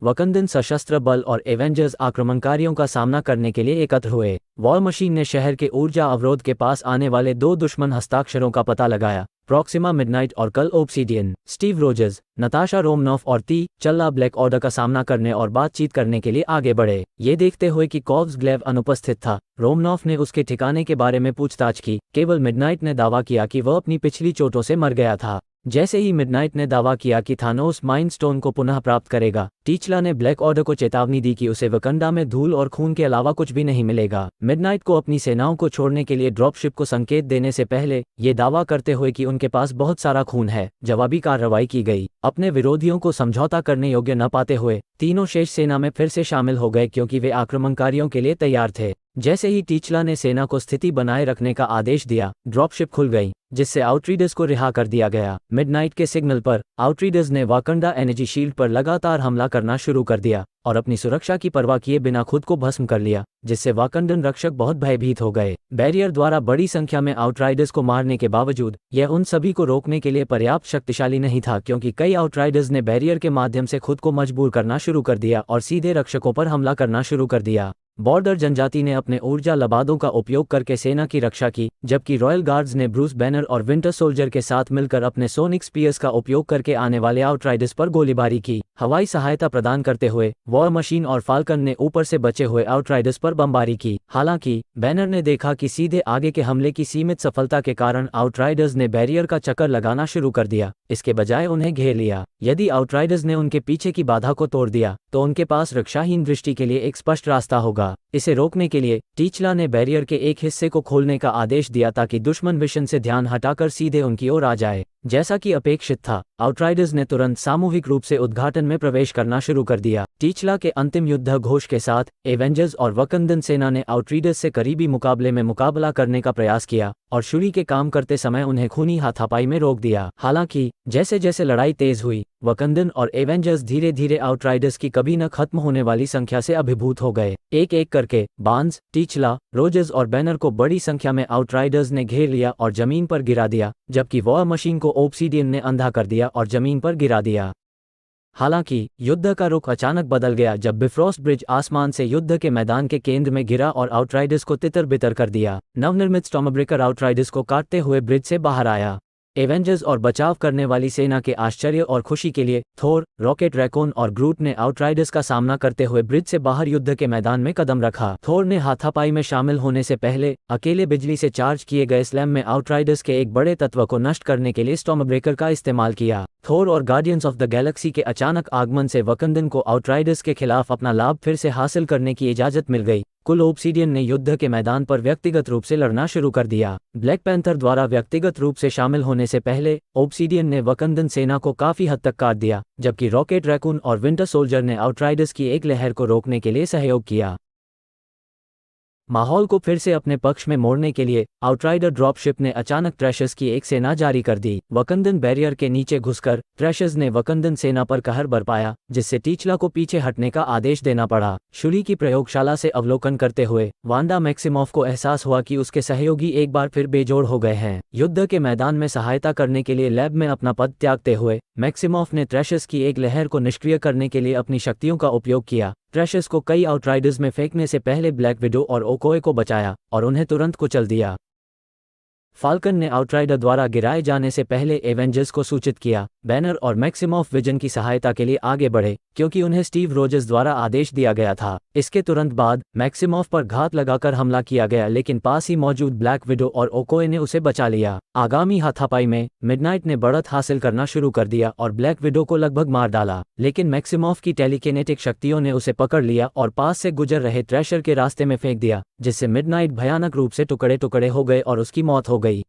वकंदन सशस्त्र बल और एवेंजर्स आक्रमणकारियों का सामना करने के लिए एकत्र हुए। वॉर मशीन ने शहर के ऊर्जा अवरोध के पास आने वाले 2 दुश्मन हस्ताक्षरों का पता लगाया, प्रॉक्सिमा मिडनाइट और कल obsidian. Steve Rogers, Natasha Romanoff और ती चल्ला ब्लैक ऑर्डर का सामना करने और बातचीत करने के लिए आगे बढ़े। ये देखते हुए कि कॉव्सग्लेव अनुपस्थित था, रोमनॉफ ने उसके ठिकाने के बारे में पूछताछ की। केवल मिडनाइट ने दावा किया कि वह अपनी पिछली चोटों से मर गया था। जैसे ही मिडनाइट ने दावा किया कि थानोस माइंड स्टोन को पुनः प्राप्त करेगा, टीचला ने ब्लैक ऑर्डर को चेतावनी दी कि उसे वकंडा में धूल और खून के अलावा कुछ भी नहीं मिलेगा। मिडनाइट को अपनी सेनाओं को छोड़ने के लिए ड्रॉपशिप को संकेत देने से पहले ये दावा करते हुए कि उनके पास बहुत सारा खून है, जवाबी कार्रवाई की गई। अपने विरोधियों को समझौता करने योग्य न पाते हुए तीनों शेष सेना में फिर से शामिल हो गए क्योंकि वे आक्रमणकारियों के लिए तैयार थे। जैसे ही टीचला ने सेना को स्थिति बनाए रखने का आदेश दिया, ड्रॉपशिप खुल गई, जिससे आउटरीडर्स को रिहा कर दिया गया। मिडनाइट के सिग्नल पर आउटरीडर्स ने वाकंडा एनर्जी शील्ड पर लगातार हमला करना शुरू कर दिया और अपनी सुरक्षा की परवाह किए बिना खुद को भस्म कर लिया, जिससे वाकंडन रक्षक बहुत भयभीत हो गए। बैरियर द्वारा बड़ी संख्या में आउटराइडर्स को मारने के बावजूद यह उन सभी को रोकने के लिए पर्याप्त शक्तिशाली नहीं था, क्योंकि कई आउटराइडर्स ने बैरियर के माध्यम से खुद को मजबूर करना शुरू कर दिया और सीधे रक्षकों पर हमला करना शुरू कर दिया। बॉर्डर जनजाति ने अपने ऊर्जा लबादों का उपयोग करके सेना की रक्षा की, जबकि रॉयल गार्ड्स ने ब्रूस बैनर और विंटर सोल्जर के साथ मिलकर अपने सोनिक स्पीयर्स का उपयोग करके आने वाले आउटराइडर्स पर गोलीबारी की। हवाई सहायता प्रदान करते हुए वॉर मशीन और फाल्कन ने ऊपर से बचे हुए आउटराइडर्स पर बमबारी की। हालांकि बैनर ने देखा कि सीधे आगे के हमले की सीमित सफलता के कारण आउटराइडर्स ने बैरियर का चक्कर लगाना शुरू कर दिया, इसके बजाय उन्हें घेर लिया। यदि आउटराइडर्स ने उनके पीछे की बाधा को तोड़ दिया तो उनके पास रक्षाहीन दृष्टि के लिए एक स्पष्ट रास्ता होगा। इसे रोकने के लिए टीचला ने बैरियर के एक हिस्से को खोलने का आदेश दिया ताकि दुश्मन विशन से ध्यान हटाकर सीधे उनकी ओर आ जाए। जैसा कि अपेक्षित था, आउटराइडर्स ने तुरंत सामूहिक रूप से उद्घाटन में प्रवेश करना शुरू कर दिया। टीचला के अंतिम युद्ध घोष के साथ एवेंजर्स और वकंदन सेना ने आउटरीडर्स से करीबी मुकाबले में मुकाबला करने का प्रयास किया और छुरी के काम करते समय उन्हें खूनी हाथापाई में रोक दिया। हालांकि जैसे जैसे लड़ाई तेज हुई, वकंदन और एवेंजर्स धीरे धीरे आउटराइडर्स की कभी न खत्म होने वाली संख्या से अभिभूत हो गए। एक एक करके बार्न्स, टीचला, रोजर्स और बैनर को बड़ी संख्या में आउटराइडर्स ने घेर लिया और जमीन पर गिरा दिया, जबकि वॉर मशीन को ओब्सीडियन ने अंधा कर दिया और जमीन पर गिरा दिया। हालांकि युद्ध का रुख अचानक बदल गया जब बिफ्रोस्ट ब्रिज आसमान से युद्ध के मैदान के केंद्र में गिरा और आउटराइडर्स को तितर बितर कर दिया। नवनिर्मित स्टॉर्मब्रेकर आउटराइडर्स को काटते हुए ब्रिज से बाहर आया। एवेंजर्स और बचाव करने वाली सेना के आश्चर्य और खुशी के लिए थोर, रॉकेट रैकून और ग्रूट ने आउटराइडर्स का सामना करते हुए ब्रिज से बाहर युद्ध के मैदान में कदम रखा। थोर ने हाथापाई में शामिल होने से पहले अकेले बिजली से चार्ज किए गए स्लैम में आउटराइडर्स के एक बड़े तत्व को नष्ट करने के लिए स्टॉर्मब्रेकर का इस्तेमाल किया। थोर और गार्डियंस ऑफ द गैलेक्सी के अचानक आगमन से वकंदन को आउटराइडर्स के खिलाफ अपना लाभ फिर से हासिल करने की इजाजत मिल गई। कुल ओब्सीडियन ने युद्ध के मैदान पर व्यक्तिगत रूप से लड़ना शुरू कर दिया। ब्लैक पैंथर द्वारा व्यक्तिगत रूप से शामिल होने से पहले ओब्सीडियन ने वकंदन सेना को काफी हद तक काट दिया, जबकि रॉकेट रैकून और विंटर सोल्जर ने आउटराइडर्स की एक लहर को रोकने के लिए सहयोग किया। माहौल को फिर से अपने पक्ष में मोड़ने के लिए आउटराइडर ड्रॉपशिप ने अचानक ट्रैशर्स की एक सेना जारी कर दी। वकंदन बैरियर के नीचे घुसकर ट्रैशर्स ने वकंदन सेना पर कहर बरपाया, जिससे टीचला को पीछे हटने का आदेश देना पड़ा। शुरी की प्रयोगशाला से अवलोकन करते हुए वांडा मैक्सिमॉफ को एहसास हुआ कि उसके सहयोगी एक बार फिर बेजोड़ हो गए हैं। युद्ध के मैदान में सहायता करने के लिए लैब में अपना पद त्यागते हुए मैक्सिमॉफ ने ट्रैशर्स की एक लहर को निष्क्रिय करने के लिए अपनी शक्तियों का उपयोग किया। ट्रैशर्स को कई आउटराइडर्स में फेंकने से पहले ब्लैक विडो और ओकोए को बचाया और उन्हें तुरंत कुचल दिया। फाल्कन ने आउटराइडर द्वारा गिराए जाने से पहले एवेंजर्स को सूचित किया। बैनर और मैक्सिमॉफ विजन की सहायता के लिए आगे बढ़े, क्योंकि उन्हें स्टीव रोजर्स द्वारा आदेश दिया गया था। इसके तुरंत बाद मैक्सिमॉफ पर घात लगाकर हमला किया गया, लेकिन पास ही मौजूद ब्लैक विडो और ओकोए ने उसे बचा लिया। आगामी हाथापाई में मिडनाइट ने बढ़त हासिल करना शुरू कर दिया और ब्लैक विडो को लगभग मार डाला, लेकिन मैक्सिमॉफ की टेलीकिनेटिक शक्तियों ने उसे पकड़ लिया और पास से गुजर रहे ट्रैशर के रास्ते में फेंक दिया, जिससे मिडनाइट भयानक रूप से टुकड़े टुकड़े हो गए और उसकी मौत हो गई।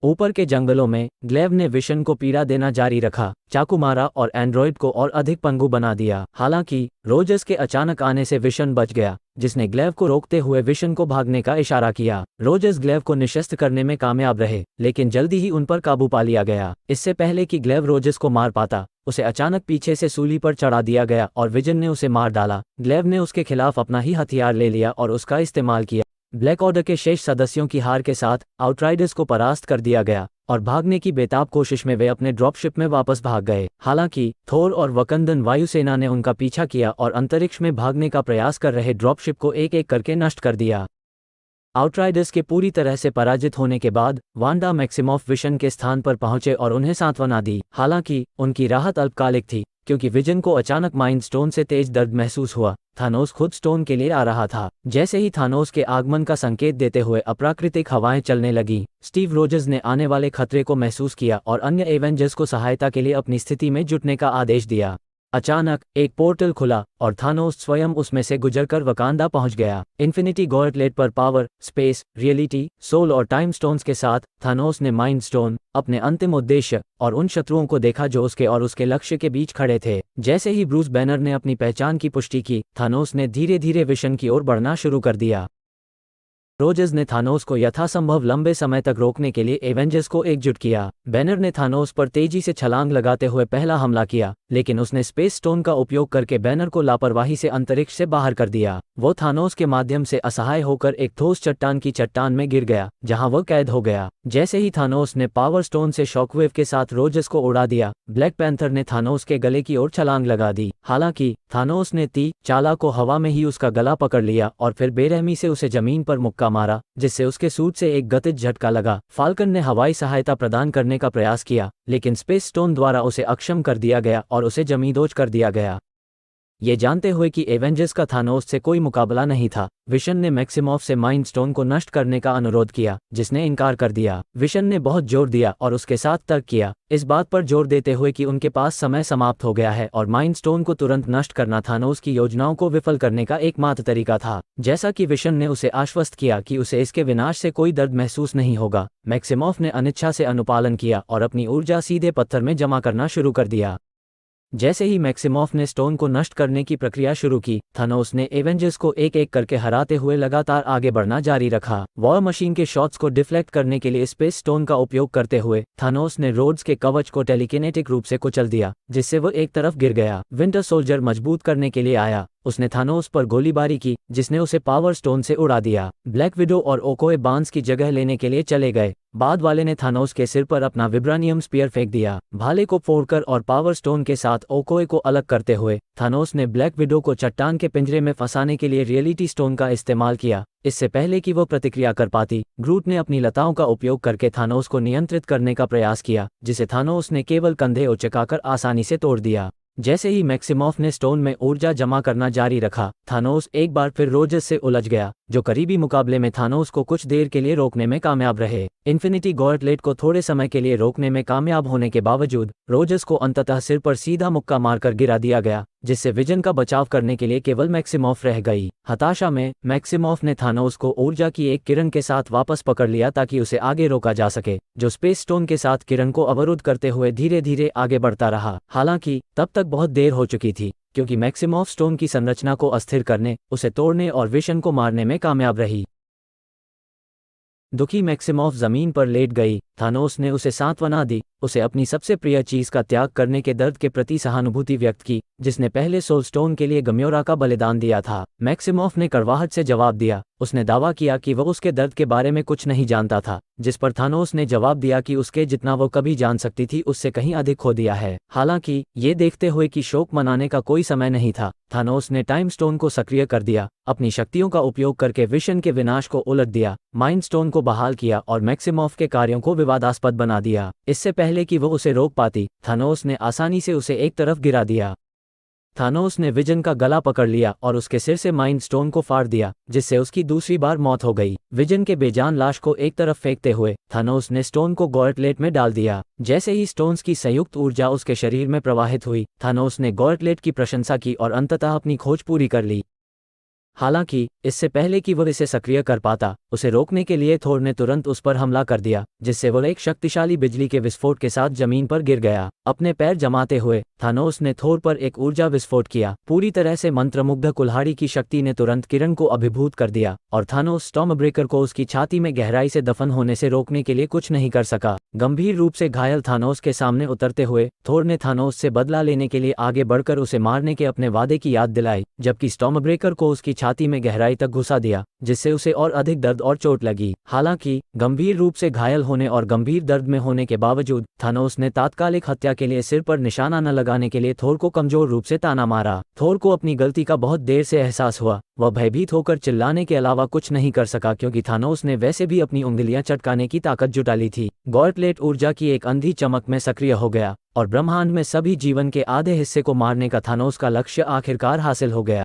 ऊपर के जंगलों में ग्लेव ने विशन को पीड़ा देना जारी रखा, चाकू मारा और एंड्रॉइड को और अधिक पंगु बना दिया। हालांकि रोजर्स के अचानक आने से विशन बच गया, जिसने ग्लेव को रोकते हुए विशन को भागने का इशारा किया। रोजर्स ग्लेव को निशस्त्र करने में कामयाब रहे, लेकिन जल्दी ही उन पर काबू पा लिया गया। इससे पहले कि ग्लेव रोजर्स को मार पाता, उसे अचानक पीछे से सूली पर चढ़ा दिया गया और विजन ने उसे मार डाला। ग्लेव ने उसके खिलाफ अपना ही हथियार ले लिया और उसका इस्तेमाल किया। ब्लैक ऑर्डर के शेष सदस्यों की हार के साथ आउटराइडर्स को परास्त कर दिया गया और भागने की बेताब कोशिश में वे अपने ड्रॉपशिप में वापस भाग गए। हालांकि थोर और वकंदन वायुसेना ने उनका पीछा किया और अंतरिक्ष में भागने का प्रयास कर रहे ड्रॉपशिप को एक एक करके नष्ट कर दिया। आउटराइडर्स के पूरी तरह से पराजित होने के बाद वांडा मैक्सिमॉफ विशन के स्थान पर पहुंचे और उन्हें सांत्वना दी। हालांकि उनकी राहत अल्पकालिक थी, क्योंकि विजन को अचानक माइंड स्टोन से तेज दर्द महसूस हुआ। थानोस खुद स्टोन के लिए आ रहा था। जैसे ही थानोस के आगमन का संकेत देते हुए अप्राकृतिक हवाएं चलने लगीं, स्टीव रोजर्स ने आने वाले खतरे को महसूस किया और अन्य एवेंजर्स को सहायता के लिए अपनी स्थिति में जुटने का आदेश दिया। अचानक एक पोर्टल खुला और थानोस स्वयं उसमें से गुजरकर वकांडा पहुंच गया। इन्फिनिटी गॉर्टलेट पर पावर, स्पेस, रियलिटी, सोल और टाइम स्टोन्स के साथ थानोस ने माइंड स्टोन, अपने अंतिम उद्देश्य और उन शत्रुओं को देखा जो उसके और उसके लक्ष्य के बीच खड़े थे। जैसे ही ब्रूस बैनर ने अपनी पहचान की पुष्टि की, थानोस ने धीरे धीरे विशन की ओर बढ़ना शुरू कर दिया। रोजर्स ने थानोस को यथासंभव लंबे समय तक रोकने के लिए एवेंजर्स को एकजुट किया। बैनर ने थानोस पर तेजी से छलांग लगाते हुए पहला हमला किया, लेकिन उसने स्पेस स्टोन का उपयोग करके बैनर को लापरवाही से अंतरिक्ष से बाहर कर दिया। वो थानोस के माध्यम से असहाय होकर एक ठोस चट्टान की चट्टान में गिर गया, जहां वह कैद हो गया। जैसे ही थानोस ने पावर स्टोन से शॉकवेव के साथ रोजर्स को उड़ा दिया, ब्लैक पैंथर ने थानोस के गले की ओर छलांग लगा दी। हालांकि थानोस ने चाला को हवा में ही उसका गला पकड़ लिया और फिर बेरहमी से उसे जमीन पर मुक्का मारा, जिससे उसके सूट से एक गतिज झटका लगा। फाल्कन ने हवाई सहायता प्रदान करने का प्रयास किया, लेकिन स्पेस स्टोन द्वारा उसे अक्षम कर दिया गया और उसे जमींदोज कर दिया गया। ये जानते हुए कि एवेंजर्स का थानोस से कोई मुकाबला नहीं था, विशन ने मैक्सिमॉफ से माइंड स्टोन को नष्ट करने का अनुरोध किया, जिसने इनकार कर दिया। विशन ने बहुत जोर दिया और उसके साथ तर्क किया, इस बात पर जोर देते हुए कि उनके पास समय समाप्त हो गया है और माइंड स्टोन को तुरंत नष्ट करना थानोस की योजनाओं को विफल करने का एकमात्र तरीका था। जैसा कि विशन ने उसे आश्वस्त किया कि उसे इसके विनाश से कोई दर्द महसूस नहीं होगा, मैक्सिमॉफ ने अनिच्छा से अनुपालन किया और अपनी ऊर्जा सीधे पत्थर में जमा करना शुरू कर दिया। जैसे ही मैक्सिमॉफ ने स्टोन को नष्ट करने की प्रक्रिया शुरू की, थानोस ने एवेंजर्स को एक एक करके हराते हुए लगातार आगे बढ़ना जारी रखा। वॉर मशीन के शॉट्स को डिफ्लेक्ट करने के लिए स्पेस स्टोन का उपयोग करते हुए थानोस ने रोड्स के कवच को टेलीकिनेटिक रूप से कुचल दिया, जिससे वह एक तरफ गिर गया। विंटर सोल्जर मजबूत करने के लिए आया, उसने थानोस पर गोलीबारी की, जिसने उसे पावर स्टोन से उड़ा दिया। ब्लैक विडो और ओकोए बांस की जगह लेने के लिए चले गए। बाद वाले ने थानोस के सिर पर अपना विब्रानियम स्पीयर फेंक दिया। भाले को फोड़कर और पावर स्टोन के साथ ओकोए को अलग करते हुए थानोस ने ब्लैक विडो को चट्टान के पिंजरे में फंसाने के लिए रियलिटी स्टोन का इस्तेमाल किया। इससे पहले कि वो प्रतिक्रिया कर पाती, ग्रूट ने अपनी लताओं का उपयोग करके थानोस को नियंत्रित करने का प्रयास किया, जिसे थानोस ने केवल कंधे उचकाकर आसानी से तोड़ दिया। जैसे ही मैक्सिमॉफ ने स्टोन में ऊर्जा जमा करना जारी रखा, थानोस एक बार फिर रोजर्स से उलझ गया, जो करीबी मुकाबले में थानोस को कुछ देर के लिए रोकने में कामयाब रहे। इन्फिनिटी गॉर्टलेट को थोड़े समय के लिए रोकने में कामयाब होने के बावजूद रोजर्स को अंततः सिर पर सीधा मुक्का मारकर गिरा दिया गया, जिससे विजन का बचाव करने के लिए केवल मैक्सिमॉफ रह गई। हताशा में मैक्सिमॉफ ने थानोस को ऊर्जा की एक किरण के साथ वापस पकड़ लिया ताकि उसे आगे रोका जा सके, जो स्पेस स्टोन के साथ किरण को अवरुद्ध करते हुए धीरे धीरे आगे बढ़ता रहा। हालांकि तब तक बहुत देर हो चुकी थी, क्योंकि मैक्सिमॉफ स्टोन की संरचना को अस्थिर करने, उसे तोड़ने और विशन को मारने में कामयाब रही। दुखी मैक्सिमॉफ जमीन पर लेट गई। थानोस ने उसे सांत्वना दी, उसे अपनी सबसे प्रिय चीज का त्याग करने के दर्द के प्रति सहानुभूति व्यक्त की, जिसने पहले सोल स्टोन के लिए गम्योरा का बलिदान दिया था। मैक्सिमॉफ ने कड़वाहट से जवाब दिया। उसने दावा किया कि वह उसके दर्द के बारे में कुछ नहीं जानता था, जिस पर थानोस ने जवाब दिया कि उसके जितना वो कभी जान सकती थी उससे कहीं अधिक खो दिया है। हालांकि ये देखते हुए कि शोक मनाने का कोई समय नहीं था, थानोस ने टाइम स्टोन को सक्रिय कर दिया, अपनी शक्तियों का उपयोग करके विशन के विनाश को उलट दिया, माइंड स्टोन को बहाल किया और मैक्सिमॉफ के कार्यों को विवादास्पद बना दिया। इससे पहले कि वो उसे रोक पाती, थानोस ने आसानी से उसे एक तरफ गिरा दिया। थानोस ने विजन का गला पकड़ लिया और उसके सिर से माइंड स्टोन को फाड़ दिया, जिससे उसकी दूसरी बार मौत हो गई। विजन के बेजान लाश को एक तरफ फेंकते हुए थानोस ने स्टोन को गॉर्टलेट में डाल दिया। जैसे ही स्टोन्स की संयुक्त ऊर्जा उसके शरीर में प्रवाहित हुई, थानोस ने गॉर्टलेट की प्रशंसा की और अंततः अपनी खोज पूरी कर ली। हालांकि इससे पहले कि वह इसे सक्रिय कर पाता, उसे रोकने के लिए थोर ने तुरंत उस पर हमला कर दिया, जिससे वह एक शक्तिशाली बिजली के विस्फोट के साथ जमीन पर गिर गया। अपने पैर जमाते हुए थानोस ने थोर पर एक ऊर्जा विस्फोट किया। पूरी तरह से मंत्रमुग्ध कुल्हाड़ी की शक्ति ने तुरंत किरण को अभिभूत कर दिया और थानोस स्टॉर्मब्रेकर को उसकी छाती में गहराई से दफन होने से रोकने के लिए कुछ नहीं कर सका। गंभीर रूप से घायल थानोस के सामने उतरते हुए थोर ने थानोस से बदला लेने के लिए आगे बढ़कर उसे मारने के अपने वादे की याद दिलाई, जबकि स्टॉर्मब्रेकर को उसकी छाती में गहराई तक घुसा दिया, जिससे उसे और अधिक दर्द और चोट लगी। हालांकि गंभीर रूप से घायल होने और गंभीर दर्द में होने के बावजूद थानोस ने तात्कालिक हत्या के लिए सिर पर निशाना न लगाने के लिए थोर को कमजोर रूप से ताना मारा। थोर को अपनी गलती का बहुत देर से एहसास हुआ। वह भयभीत होकर चिल्लाने के अलावा कुछ नहीं कर सका, क्योंकि थानोस ने वैसे भी अपनी उंगलियां चटकाने की ताकत जुटा ली थी। गॉर्टलेट ऊर्जा की एक अंधी चमक में सक्रिय हो गया और ब्रह्मांड में सभी जीवन के आधे हिस्से को मारने का थानोस का लक्ष्य आखिरकार हासिल हो गया।